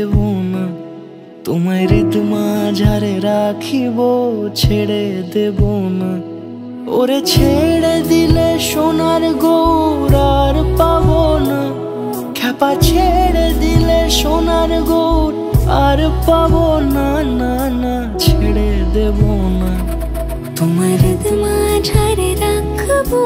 দেব না, তোমায় হৃদ মাঝারে রাখিব, ছেড়ে দেব না। ওরে ছেড়ে দিলে সোনার গৌর আর পাবো না, খ্যাপা ছেড়ে দিলে সোনার গৌর আর পাবো না, না না ছেড়ে দেব না। তোমার হৃদ মাঝারে রাখবো,